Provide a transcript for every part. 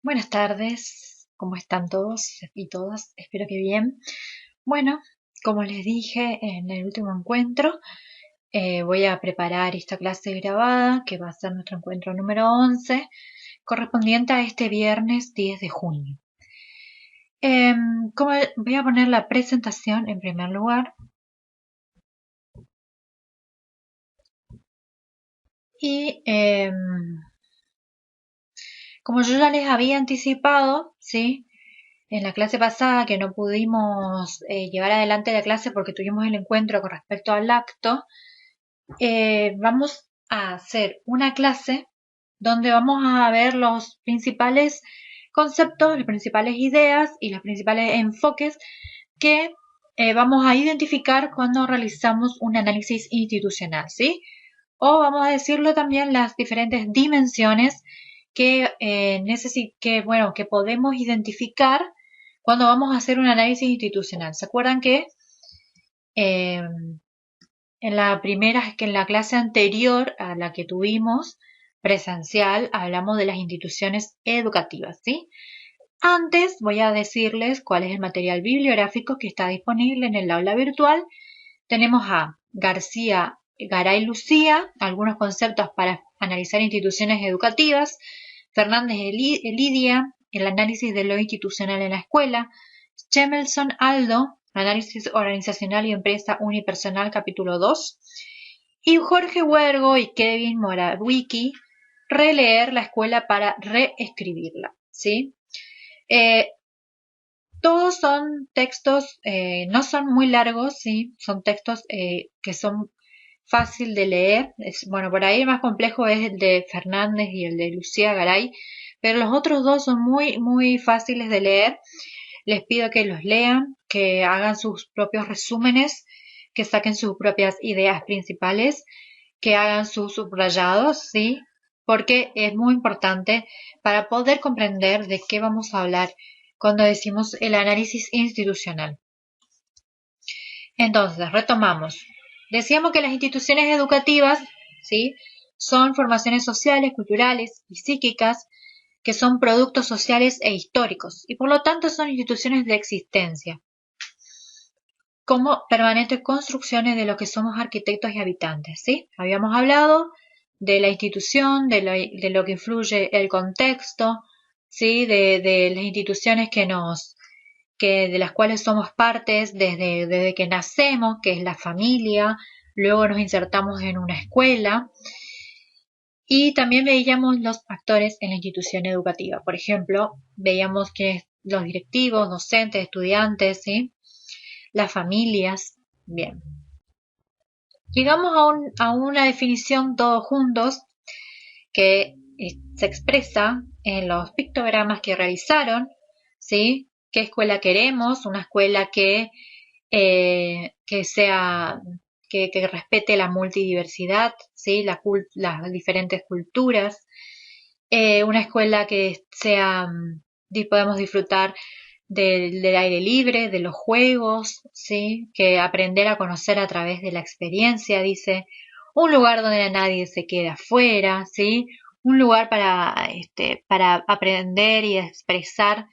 Buenas tardes, ¿cómo están todos y todas? Espero que bien. Bueno, como les dije en el último encuentro, voy a preparar esta clase grabada que va a ser nuestro encuentro número 11, correspondiente a este viernes 10 de junio. Voy a poner la presentación en primer lugar. Y como yo ya les había anticipado, ¿sí? En la clase pasada que no pudimos llevar adelante la clase porque tuvimos el encuentro con respecto al acto, vamos a hacer una clase donde vamos a ver los principales conceptos, las principales ideas y los principales enfoques que vamos a identificar cuando realizamos un análisis institucional, ¿sí? O vamos a decirlo también las diferentes dimensiones que, que podemos identificar cuando vamos a hacer un análisis institucional. ¿Se acuerdan que eh, en la clase anterior a la que tuvimos presencial hablamos de las instituciones educativas, ¿sí? Antes voy a decirles cuál es el material bibliográfico que está disponible en el aula virtual. Tenemos a García Garay Lucía, algunos conceptos para analizar instituciones educativas, Fernández Elidia, el análisis de lo institucional en la escuela, Chemelson Aldo, análisis organizacional y empresa unipersonal, capítulo 2, y Jorge Huergo y Kevin Morawicki, releer la escuela para reescribirla, ¿sí? Todos son textos, no son muy largos, ¿sí? Son textos que son fácil de leer. Bueno, por ahí el más complejo es el de Fernández y el de Lucía Garay, pero los otros dos son muy fáciles de leer. Les pido que los lean, que hagan sus propios resúmenes, que saquen sus propias ideas principales, que hagan sus subrayados, ¿sí? Porque es muy importante para poder comprender de qué vamos a hablar cuando decimos el análisis institucional. Entonces, retomamos. Decíamos que las instituciones educativas, ¿sí? Son formaciones sociales, culturales y psíquicas que son productos sociales e históricos y por lo tanto son instituciones de existencia como permanentes construcciones de lo que somos arquitectos y habitantes, ¿sí? Habíamos hablado de la institución, de lo que influye el contexto, ¿sí? De las instituciones de las cuales somos partes desde que nacemos, que es la familia, luego nos insertamos en una escuela y también veíamos los actores en la institución educativa. Por ejemplo, veíamos que los directivos, docentes, estudiantes, ¿sí? Las familias. Bien. Llegamos a una definición todos juntos que se expresa en los pictogramas que realizaron, ¿sí? ¿Qué escuela queremos? Una escuela que sea, que respete la multidiversidad, ¿sí? Las diferentes culturas. Una escuela que sea, podemos disfrutar del aire libre, de los juegos, ¿sí? Que aprender a conocer a través de la experiencia, dice, un lugar donde nadie se quede afuera, ¿sí? Un lugar para aprender y expresar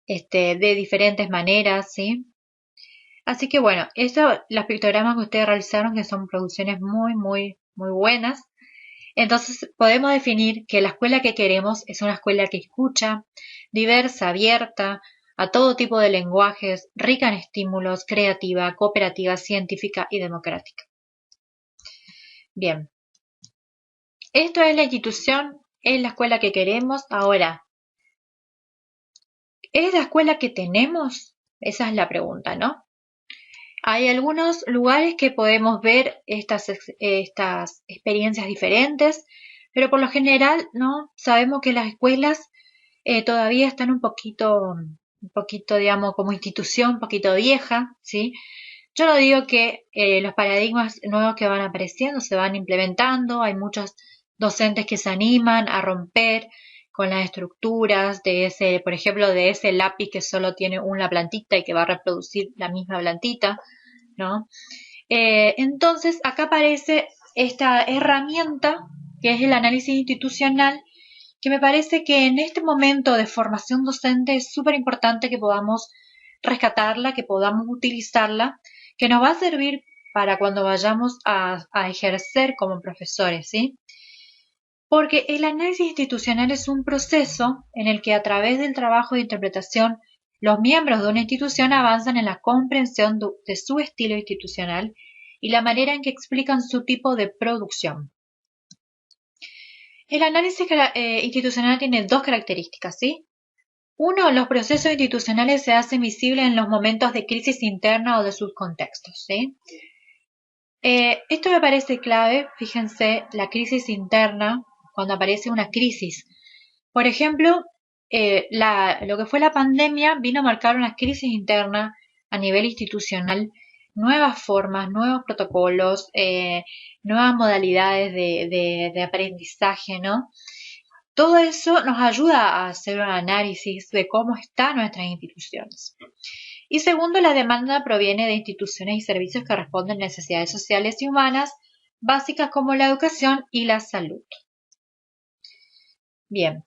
de diferentes maneras, ¿sí? Así que bueno, los pictogramas que ustedes realizaron, que son producciones muy buenas. Entonces podemos definir que la escuela que queremos es una escuela que escucha, diversa, abierta a todo tipo de lenguajes, rica en estímulos, creativa, cooperativa, científica y democrática. Bien, esto es la institución, es la escuela que queremos. Ahora, ¿es la escuela que tenemos? Esa es la pregunta, ¿no? Hay algunos lugares que podemos ver estas experiencias diferentes, pero por lo general, ¿no? Sabemos que las escuelas todavía están un poquito, digamos, como institución, un poquito vieja, ¿sí? Yo no digo que los paradigmas nuevos que van apareciendo se van implementando, hay muchos docentes que se animan a romper con las estructuras de ese, por ejemplo, de ese lápiz que solo tiene una plantita y que va a reproducir la misma plantita, ¿no? Entonces, acá aparece esta herramienta que es el análisis institucional que me parece que en este momento de formación docente es súper importante que podamos rescatarla, que podamos utilizarla, que nos va a servir para cuando vayamos a ejercer como profesores, ¿sí? Porque el análisis institucional es un proceso en el que a través del trabajo de interpretación los miembros de una institución avanzan en la comprensión de su estilo institucional y la manera en que explican su tipo de producción. El análisis institucional tiene dos características, ¿sí? Uno, los procesos institucionales se hacen visibles en los momentos de crisis interna o de sus contextos, ¿sí? Esto me parece clave, fíjense, la crisis interna, cuando aparece una crisis. Por ejemplo, lo que fue la pandemia vino a marcar una crisis interna a nivel institucional, nuevas formas, nuevos protocolos, nuevas modalidades de aprendizaje, ¿no? Todo eso nos ayuda a hacer un análisis de cómo están nuestras instituciones. Y segundo, la demanda proviene de instituciones y servicios que responden a necesidades sociales y humanas básicas como la educación y la salud. Bien,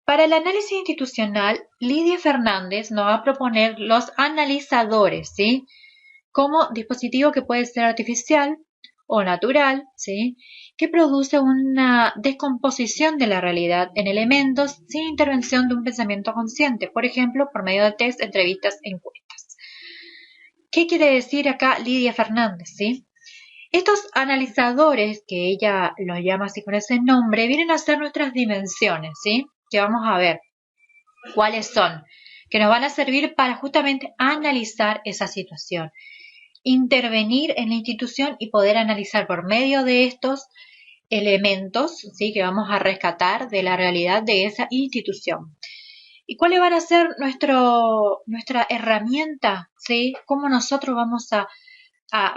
para el análisis institucional, Lidia Fernández nos va a proponer los analizadores, ¿sí? Como dispositivo que puede ser artificial o natural, ¿sí? Que produce una descomposición de la realidad en elementos sin intervención de un pensamiento consciente, por ejemplo, por medio de test, entrevistas, encuestas. ¿Qué quiere decir acá Lidia Fernández, sí? Estos analizadores, que ella los llama así con ese nombre, vienen a ser nuestras dimensiones, ¿sí? Que vamos a ver cuáles son, que nos van a servir para justamente analizar esa situación, intervenir en la institución y poder analizar por medio de estos elementos, ¿sí? Que vamos a rescatar de la realidad de esa institución. ¿Y cuáles van a ser nuestra herramienta? ¿Sí? ¿Cómo nosotros vamos a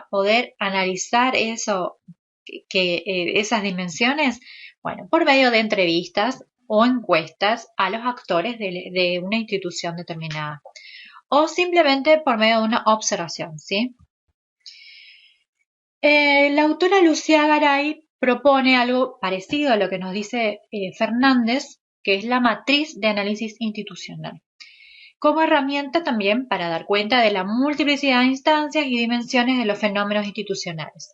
poder analizar eso, esas dimensiones? Bueno, por medio de entrevistas o encuestas a los actores de una institución determinada. O simplemente por medio de una observación, ¿sí? La autora Lucía Garay propone algo parecido a lo que nos dice Fernández, que es la matriz de análisis institucional, como herramienta también para dar cuenta de la multiplicidad de instancias y dimensiones de los fenómenos institucionales.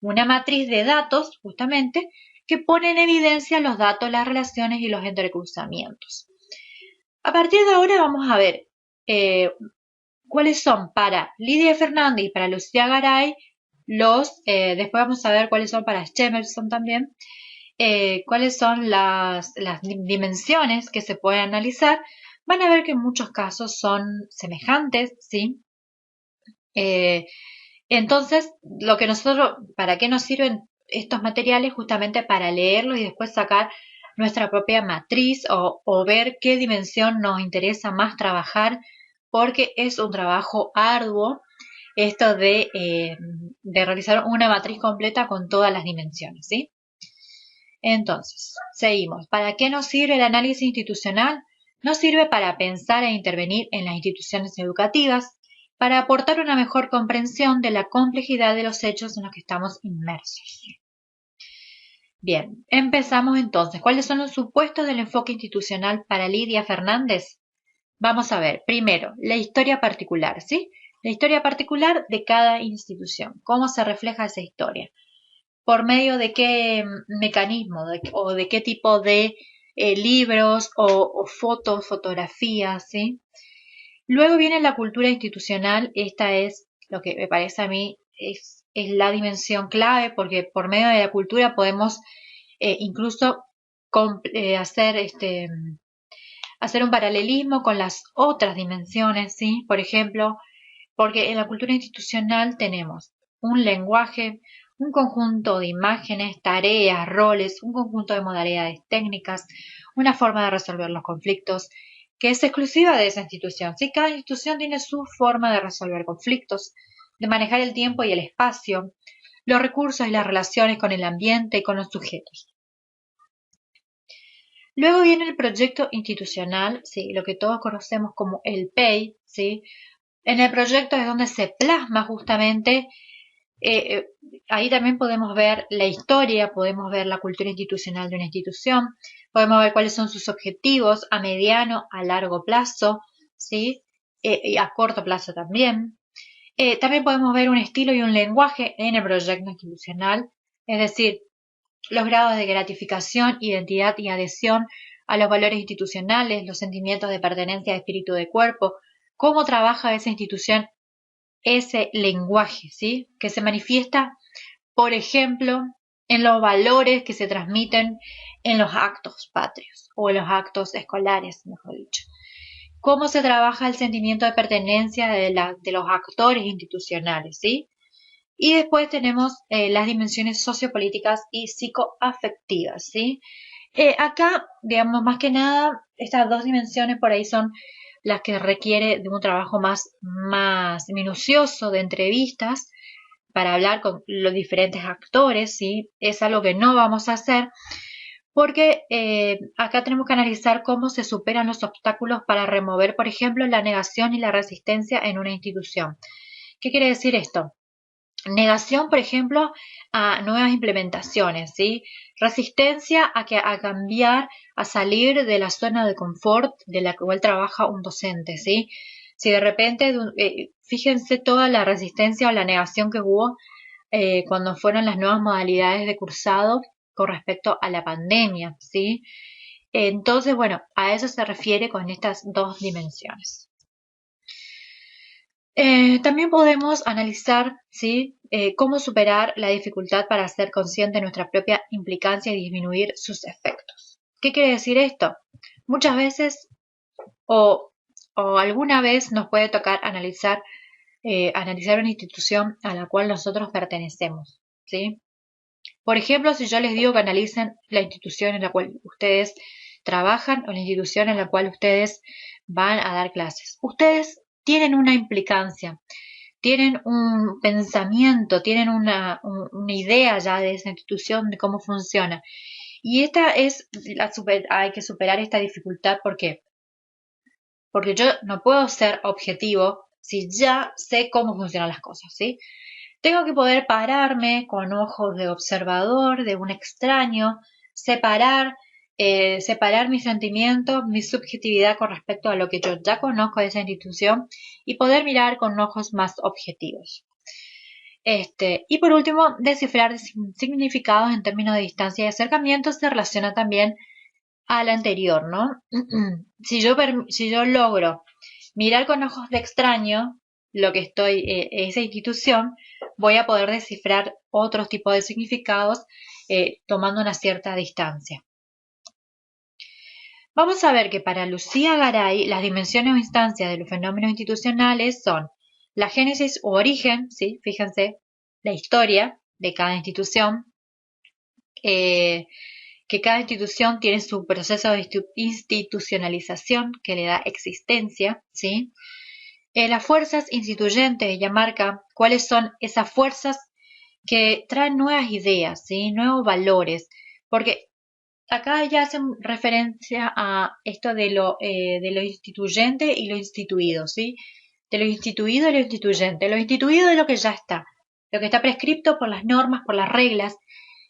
Una matriz de datos, justamente, que pone en evidencia los datos, las relaciones y los entrecruzamientos. A partir de ahora vamos a ver cuáles son para Lidia Fernández y para Lucía Garay después vamos a ver cuáles son para Schemerson también, cuáles son las dimensiones que se pueden analizar. Van a ver que en muchos casos son semejantes, ¿sí? Entonces, ¿para qué nos sirven estos materiales? Justamente para leerlos y después sacar nuestra propia matriz o ver qué dimensión nos interesa más trabajar, porque es un trabajo arduo esto de realizar una matriz completa con todas las dimensiones, ¿sí? Entonces, seguimos. ¿Para qué nos sirve el análisis institucional? Nos sirve para pensar e intervenir en las instituciones educativas, para aportar una mejor comprensión de la complejidad de los hechos en los que estamos inmersos. Bien, empezamos entonces. ¿Cuáles son los supuestos del enfoque institucional para Lidia Fernández? Vamos a ver, primero, la historia particular, ¿sí? La historia particular de cada institución. ¿Cómo se refleja esa historia? ¿Por medio de qué mecanismo o de qué tipo de libros o fotos, fotografías, ¿sí? Luego viene la cultura institucional. Esta es lo que me parece a mí es la dimensión clave, porque por medio de la cultura podemos incluso hacer un paralelismo con las otras dimensiones, ¿sí? Por ejemplo, porque en la cultura institucional tenemos un lenguaje, un conjunto de imágenes, tareas, roles, un conjunto de modalidades técnicas, una forma de resolver los conflictos que es exclusiva de esa institución. ¿Sí? Cada institución tiene su forma de resolver conflictos, de manejar el tiempo y el espacio, los recursos y las relaciones con el ambiente y con los sujetos. Luego viene el proyecto institucional, ¿sí? Lo que todos conocemos como el PEI, ¿sí? En el proyecto es donde se plasma justamente, ahí también podemos ver la historia, podemos ver la cultura institucional de una institución, Podemos ver cuáles son sus objetivos a mediano, a largo plazo, ¿sí? Y a corto plazo también. También podemos ver un estilo y un lenguaje en el proyecto institucional, es decir, los grados de gratificación, identidad y adhesión a los valores institucionales, los sentimientos de pertenencia de espíritu de cuerpo, cómo trabaja esa institución, ese lenguaje, ¿sí? Que se manifiesta, por ejemplo, en los valores que se transmiten en los actos patrios o en los actos escolares, mejor dicho. Cómo se trabaja el sentimiento de pertenencia de los actores institucionales, ¿sí? Y después tenemos las dimensiones sociopolíticas y psicoafectivas, ¿sí? Acá, digamos, más que nada, estas dos dimensiones por ahí son las que requiere de un trabajo más minucioso de entrevistas para hablar con los diferentes actores, ¿sí? Es algo que no vamos a hacer porque acá tenemos que analizar cómo se superan los obstáculos para remover, por ejemplo, la negación y la resistencia en una institución. ¿Qué quiere decir esto? Negación, por ejemplo, a nuevas implementaciones, ¿sí? Resistencia a cambiar, a salir de la zona de confort de la cual trabaja un docente, ¿sí? Si de repente, fíjense toda la resistencia o la negación que hubo cuando fueron las nuevas modalidades de cursado con respecto a la pandemia, ¿sí? Entonces, bueno, a eso se refiere con estas dos dimensiones. También podemos analizar, ¿sí? Cómo superar la dificultad para ser consciente de nuestra propia implicancia y disminuir sus efectos. ¿Qué quiere decir esto? Muchas veces o alguna vez nos puede tocar analizar una institución a la cual nosotros pertenecemos, ¿sí? Por ejemplo, si yo les digo que analicen la institución en la cual ustedes trabajan o la institución en la cual ustedes van a dar clases. Ustedes tienen una implicancia, tienen un pensamiento, tienen una idea ya de esa institución, de cómo funciona. Y esta es hay que superar esta dificultad. ¿Por qué? Porque yo no puedo ser objetivo si ya sé cómo funcionan las cosas, ¿sí? Tengo que poder pararme con ojos de observador, de un extraño, separar mis sentimientos, mi subjetividad con respecto a lo que yo ya conozco de esa institución y poder mirar con ojos más objetivos. Y por último, descifrar significados en términos de distancia y acercamiento se relaciona también al anterior, ¿no? Si yo logro mirar con ojos de extraño lo que esa institución, voy a poder descifrar otros tipos de significados tomando una cierta distancia. Vamos a ver que para Lucía Garay las dimensiones o instancias de los fenómenos institucionales son la génesis u origen, ¿sí? Fíjense, la historia de cada institución, que cada institución tiene su proceso de institucionalización que le da existencia, ¿sí? Las fuerzas instituyentes, ella marca cuáles son esas fuerzas que traen nuevas ideas, ¿sí? Nuevos valores, porque acá ya hacen referencia a esto de lo instituyente y lo instituido, ¿sí? De lo instituido y lo instituyente. Lo instituido es lo que ya está, lo que está prescripto por las normas, por las reglas,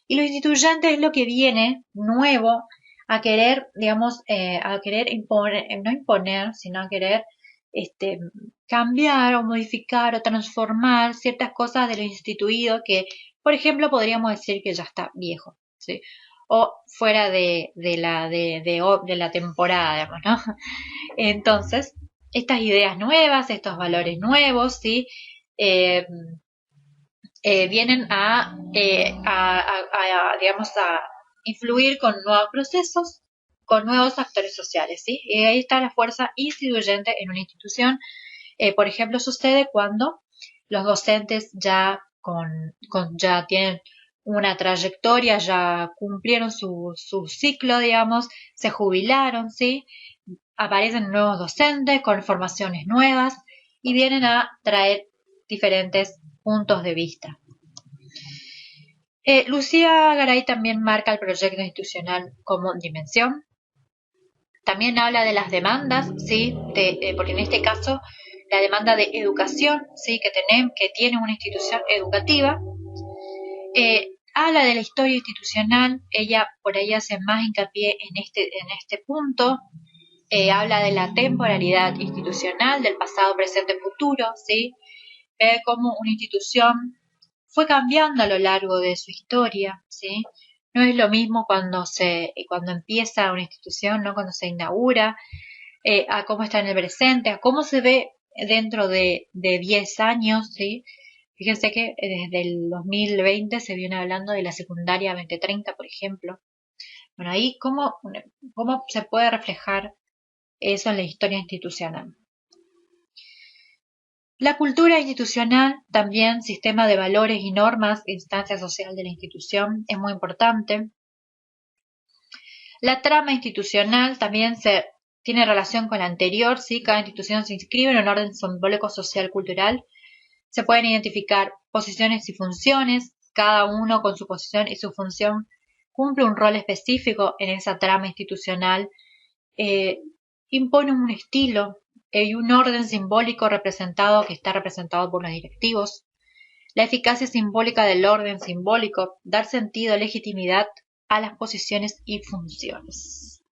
y lo instituyente es lo que viene nuevo a querer, digamos, a querer imponer, no imponer, sino a querer cambiar o modificar o transformar ciertas cosas de lo instituido que, por ejemplo, podríamos decir que ya está viejo, ¿sí? O fuera de la temporada, digamos, ¿no? Entonces, estas ideas nuevas, estos valores nuevos, ¿sí? Vienen digamos, a influir con nuevos procesos, con nuevos actores sociales, ¿sí? Y ahí está la fuerza instituyente en una institución. Por ejemplo, sucede cuando los docentes ya ya tienen una trayectoria, ya cumplieron su ciclo, digamos, se jubilaron, ¿sí? Aparecen nuevos docentes con formaciones nuevas y vienen a traer diferentes puntos de vista. Lucía Garay también marca el proyecto institucional como dimensión. También habla de las demandas, ¿sí? Porque en este caso la demanda de educación, ¿sí? que tiene una institución educativa. habla de la historia institucional, ella por ahí hace más hincapié en este punto, habla de la temporalidad institucional, del pasado, presente, futuro, ¿sí? Ve cómo una institución fue cambiando a lo largo de su historia, ¿sí? No es lo mismo cuando empieza una institución, ¿no? Cuando se inaugura, a cómo está en el presente, a cómo se ve dentro de 10 años, ¿sí? Fíjense que desde el 2020 se viene hablando de la secundaria 2030, por ejemplo. Bueno, ahí cómo se puede reflejar eso en la historia institucional. La cultura institucional, también sistema de valores y normas, instancia social de la institución, es muy importante. La trama institucional también tiene relación con la anterior, ¿sí? Cada institución se inscribe en un orden simbólico social cultural. Se pueden identificar posiciones y funciones, cada uno con su posición y su función cumple un rol específico en esa trama institucional, impone un estilo y un orden simbólico que está representado por los directivos. La eficacia simbólica del orden simbólico, dar sentido, legitimidad a las posiciones y funciones.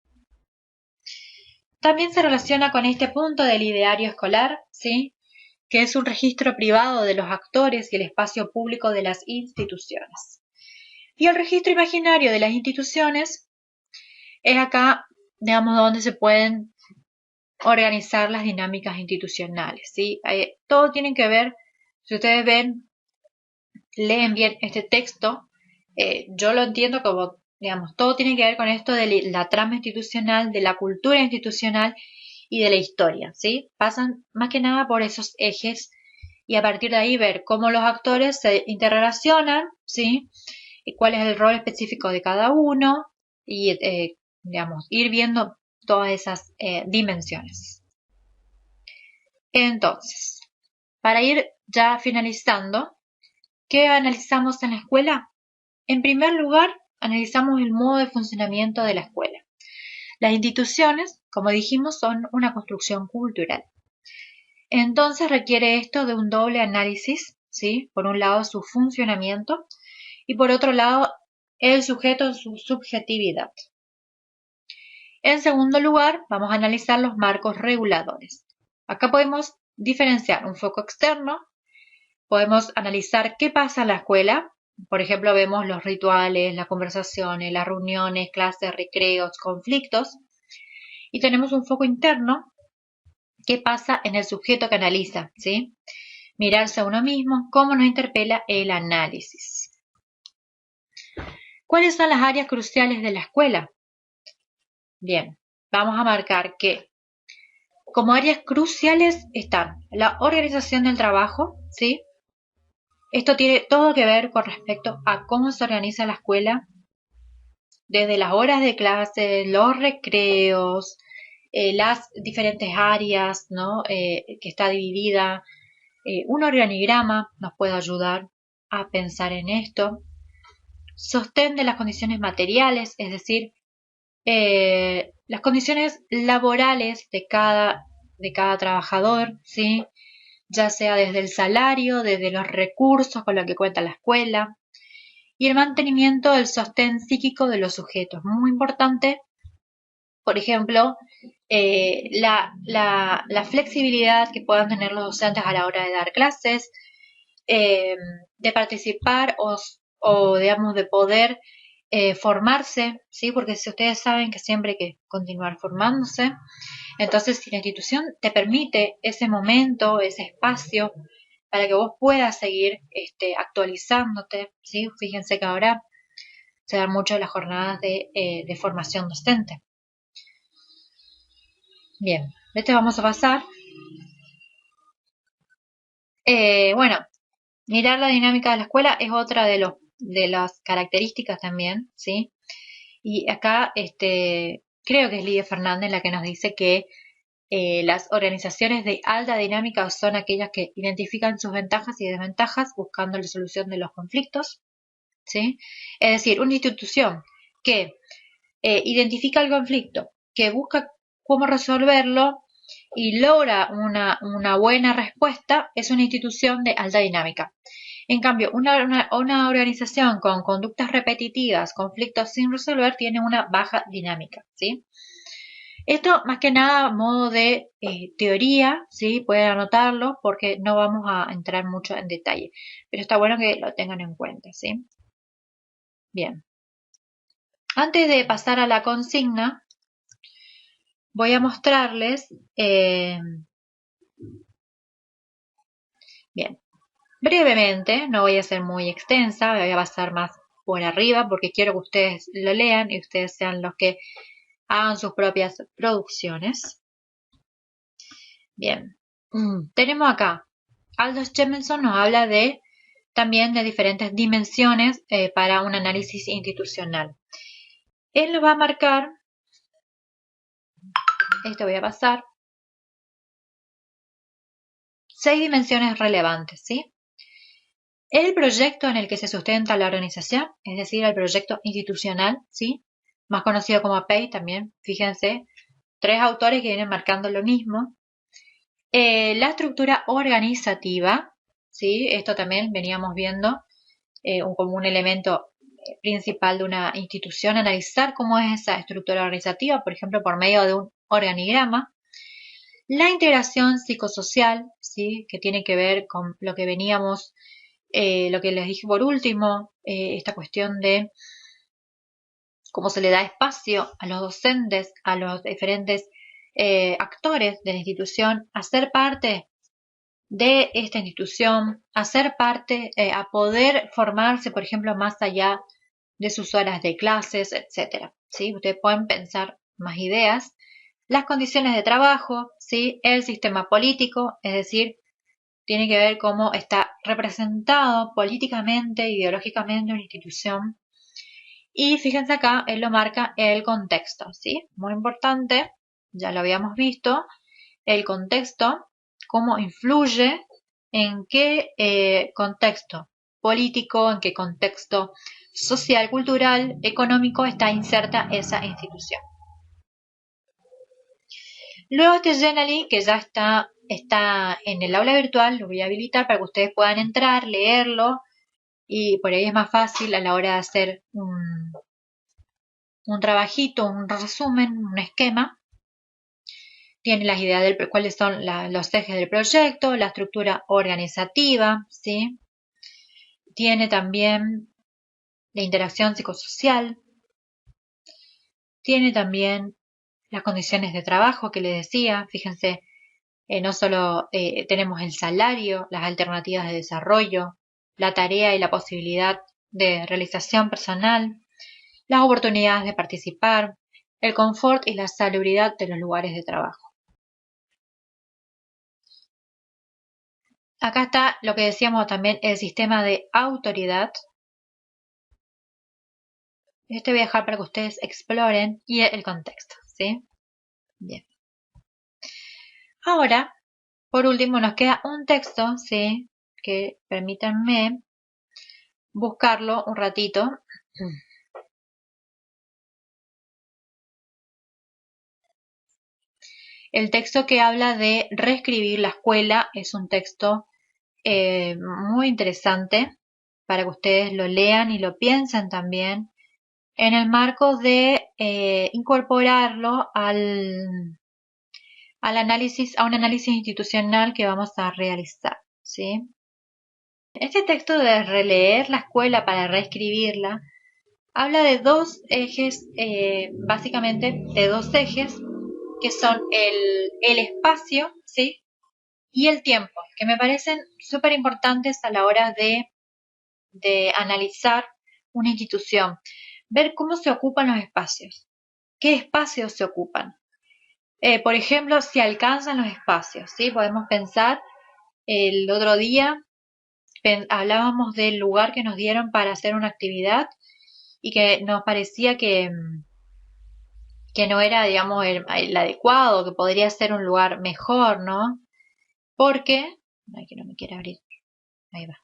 También se relaciona con este punto del ideario escolar, ¿sí? Que es un registro privado de los actores y el espacio público de las instituciones. Y el registro imaginario de las instituciones es acá, digamos, donde se pueden organizar las dinámicas institucionales, ¿sí? Todo tiene que ver, si ustedes leen bien este texto, yo lo entiendo como, digamos, todo tiene que ver con esto de la trama institucional, de la cultura institucional y de la historia, ¿sí? Pasan más que nada por esos ejes y a partir de ahí ver cómo los actores se interrelacionan, ¿sí? Y cuál es el rol específico de cada uno y, digamos, ir viendo todas esas dimensiones. Entonces, para ir ya finalizando, ¿qué analizamos en la escuela? En primer lugar, analizamos el modo de funcionamiento de la escuela. Las instituciones, como dijimos, son una construcción cultural. Entonces requiere esto de un doble análisis, ¿sí? Por un lado su funcionamiento y por otro lado el sujeto en su subjetividad. En segundo lugar, vamos a analizar los marcos reguladores. Acá podemos diferenciar un foco externo, podemos analizar qué pasa en la escuela. Por ejemplo, vemos los rituales, las conversaciones, las reuniones, clases, recreos, conflictos. Y tenemos un foco interno, qué pasa en el sujeto que analiza, ¿sí? Mirarse a uno mismo, cómo nos interpela el análisis. ¿Cuáles son las áreas cruciales de la escuela? Bien, vamos a marcar que como áreas cruciales están la organización del trabajo, ¿sí? Esto tiene todo que ver con respecto a cómo se organiza la escuela, desde las horas de clase, los recreos, las diferentes áreas, ¿no? Que está dividida. Un organigrama nos puede ayudar a pensar en esto. Sostén de las condiciones materiales, es decir, las condiciones laborales de cada trabajador, ¿sí? Ya sea desde el salario, desde los recursos con los que cuenta la escuela, y el mantenimiento del sostén psíquico de los sujetos. Muy importante, por ejemplo, la flexibilidad que puedan tener los docentes a la hora de dar clases, de participar o digamos, de poder formarse, ¿sí? Porque si ustedes saben que siempre hay que continuar formándose, entonces si la institución te permite ese momento, ese espacio, para que vos puedas seguir actualizándote, ¿sí? Fíjense que ahora se dan mucho las jornadas de formación docente. Bien, vamos a pasar. Bueno, mirar la dinámica de la escuela es otra de las características también, ¿sí? Y acá creo que es Lidia Fernández la que nos dice que las organizaciones de alta dinámica son aquellas que identifican sus ventajas y desventajas buscando la solución de los conflictos, ¿sí? Es decir, una institución que identifica el conflicto, que busca cómo resolverlo y logra una buena respuesta, es una institución de alta dinámica. En cambio, una organización con conductas repetitivas, conflictos sin resolver, tiene una baja dinámica, ¿sí? Esto más que nada a modo de teoría, ¿sí? Pueden anotarlo porque no vamos a entrar mucho en detalle, pero está bueno que lo tengan en cuenta, ¿sí? Bien. Antes de pasar a la consigna, voy a mostrarles, bien, brevemente, no voy a ser muy extensa, voy a pasar más por arriba porque quiero que ustedes lo lean y ustedes sean los que hagan sus propias producciones. Bien, tenemos acá, Aldous Stevenson nos habla también de diferentes dimensiones para un análisis institucional. Él nos va a marcar, esto voy a pasar, 6 dimensiones relevantes, ¿sí? El proyecto en el que se sustenta la organización, es decir, el proyecto institucional, ¿sí? Más conocido como PEI también, fíjense, 3 autores que vienen marcando lo mismo. La estructura organizativa, ¿sí? Esto también veníamos viendo como un elemento principal de una institución, analizar cómo es esa estructura organizativa, por ejemplo, por medio de un organigrama. La integración psicosocial, ¿sí? Que tiene que ver con lo que veníamos, lo que les dije por último, esta cuestión de cómo se le da espacio a los docentes, a los diferentes actores de la institución, a ser parte de esta institución, a ser parte, a poder formarse, por ejemplo, más allá de sus horas de clases, etcétera. ¿Sí? Ustedes pueden pensar más ideas. Las condiciones de trabajo, ¿sí? El sistema político, es decir, tiene que ver cómo está representado políticamente, ideológicamente una institución. Y fíjense acá, él lo marca el contexto, ¿sí? Muy importante, ya lo habíamos visto, el contexto, cómo influye, en qué contexto político, en qué contexto social, cultural, económico está inserta esa institución. Luego este Genially, que ya está en el aula virtual, lo voy a habilitar para que ustedes puedan entrar, leerlo, y por ahí es más fácil a la hora de hacer un trabajito, un resumen, un esquema. Tiene las ideas de cuáles son los ejes del proyecto, la estructura organizativa, ¿sí? Tiene también la interacción psicosocial. Tiene también las condiciones de trabajo que les decía. Fíjense, no solo tenemos el salario, las alternativas de desarrollo, la tarea y la posibilidad de realización personal, las oportunidades de participar, el confort y la salubridad de los lugares de trabajo. Acá está lo que decíamos también, el sistema de autoridad. Este voy a dejar para que ustedes exploren y el contexto, ¿sí? Bien. Ahora, por último, nos queda un texto, ¿sí? Que permítanme buscarlo un ratito. El texto que habla de reescribir la escuela es un texto muy interesante para que ustedes lo lean y lo piensen también en el marco de incorporarlo al análisis, a un análisis institucional que vamos a realizar, ¿sí? Este texto de releer la escuela para reescribirla habla de dos ejes, básicamente de dos ejes, que son el espacio, ¿sí? Y el tiempo, que me parecen súper importantes a la hora de analizar una institución. Ver cómo se ocupan los espacios, qué espacios se ocupan. Por ejemplo, si alcanzan los espacios, ¿sí? Podemos pensar, el otro día hablábamos del lugar que nos dieron para hacer una actividad y que nos parecía que no era, digamos, el adecuado, que podría ser un lugar mejor, ¿no? Porque, ay, que no me quiere abrir, ahí va.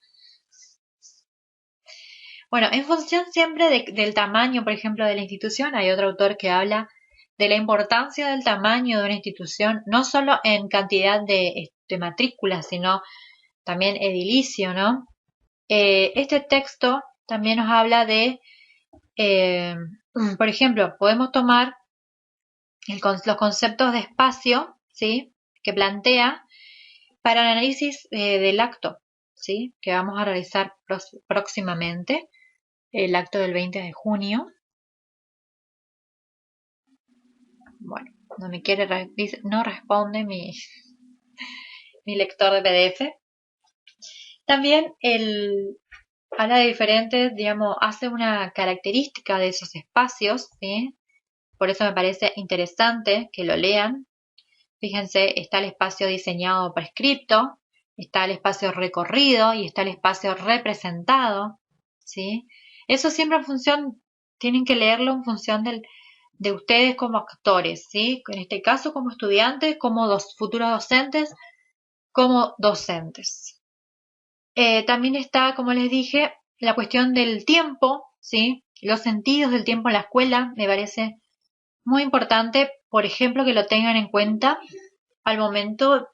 Bueno, en función siempre del tamaño, por ejemplo, de la institución, hay otro autor que habla de la importancia del tamaño de una institución, no solo en cantidad de matrículas, sino también edilicio, ¿no? Este texto también nos habla de, por ejemplo, podemos tomar los conceptos de espacio, ¿sí?, que plantea para el análisis del acto, ¿sí?, que vamos a realizar próximamente, el acto del 20 de junio. Bueno, no me quiere, no responde mi lector de PDF. También habla de diferentes, digamos, hace una característica de esos espacios, ¿sí? Por eso me parece interesante que lo lean. Fíjense, está el espacio diseñado prescripto, está el espacio recorrido y está el espacio representado, ¿sí? Eso siempre en función, tienen que leerlo en función de ustedes como actores, ¿sí? En este caso como estudiantes, como futuros docentes, como docentes. También está, como les dije, la cuestión del tiempo, ¿sí? Los sentidos del tiempo en la escuela me parece muy importante, por ejemplo, que lo tengan en cuenta al momento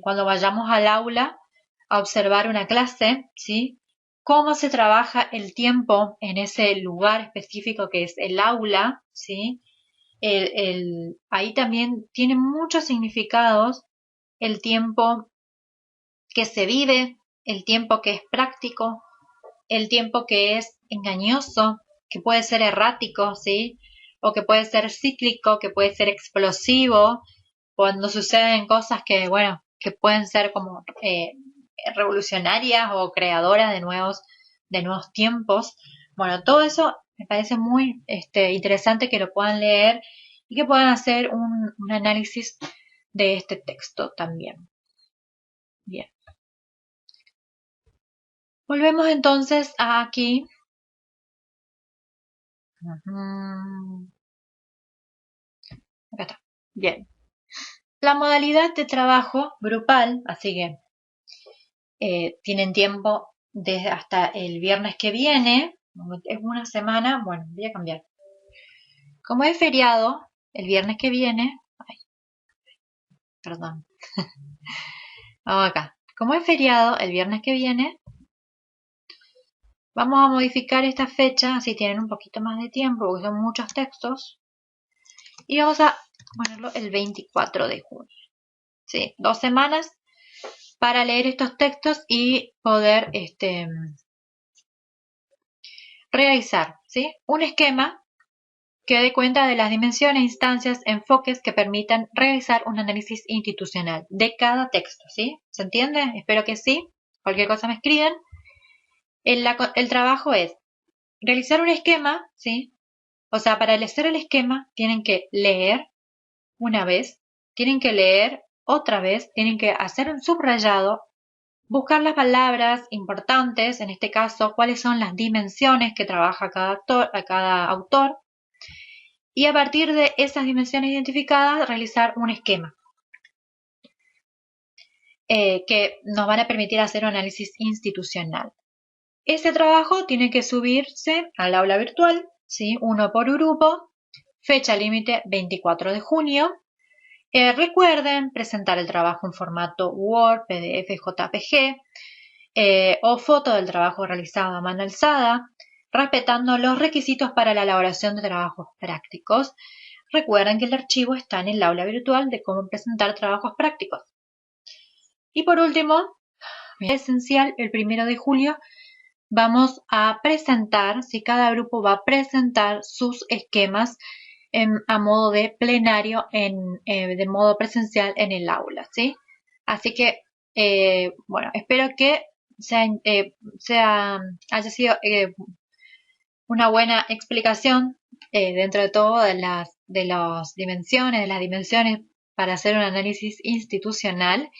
cuando vayamos al aula a observar una clase, ¿sí? Cómo se trabaja el tiempo en ese lugar específico que es el aula, ¿sí? Ahí también tiene muchos significados el tiempo que se vive, el tiempo que es práctico, el tiempo que es engañoso, que puede ser errático, ¿sí? O que puede ser cíclico, que puede ser explosivo, cuando suceden cosas que, bueno, que pueden ser como revolucionarias o creadoras de nuevos tiempos. Bueno, todo eso me parece muy interesante que lo puedan leer y que puedan hacer un análisis de este texto también. Bien. Volvemos entonces a aquí. Acá está. Bien. La modalidad de trabajo grupal, así que tienen tiempo desde hasta el viernes que viene. Es una semana. Bueno, voy a cambiar. Como es feriado, el viernes que viene. Ay, perdón. Vamos acá. Como es feriado, el viernes que viene, vamos a modificar esta fecha, así tienen un poquito más de tiempo, porque son muchos textos. Y vamos a ponerlo el 24 de junio. ¿Sí? 2 semanas para leer estos textos y poder realizar, ¿sí?, un esquema que dé cuenta de las dimensiones, instancias, enfoques que permitan realizar un análisis institucional de cada texto, ¿sí? ¿Se entiende? Espero que sí. Cualquier cosa me escriben. El trabajo es realizar un esquema, ¿sí? O sea, para hacer el esquema tienen que leer una vez, tienen que leer otra vez, tienen que hacer un subrayado, buscar las palabras importantes, en este caso, cuáles son las dimensiones que trabaja cada autor, y a partir de esas dimensiones identificadas realizar un esquema que nos van a permitir hacer un análisis institucional. Ese trabajo tiene que subirse al aula virtual, ¿sí?, uno por grupo, fecha límite 24 de junio. Recuerden presentar el trabajo en formato Word, PDF, JPG o foto del trabajo realizado a mano alzada, respetando los requisitos para la elaboración de trabajos prácticos. Recuerden que el archivo está en el aula virtual de cómo presentar trabajos prácticos. Y por último, esencial, el 1 de julio vamos a presentar, si cada grupo va a presentar sus esquemas a modo de plenario, de modo presencial en el aula, ¿sí? Así que, bueno, espero que haya sido una buena explicación dentro de todo de las dimensiones para hacer un análisis institucional,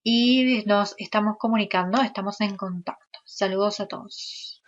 y nos estamos comunicando, estamos en contacto. Saludos a todos.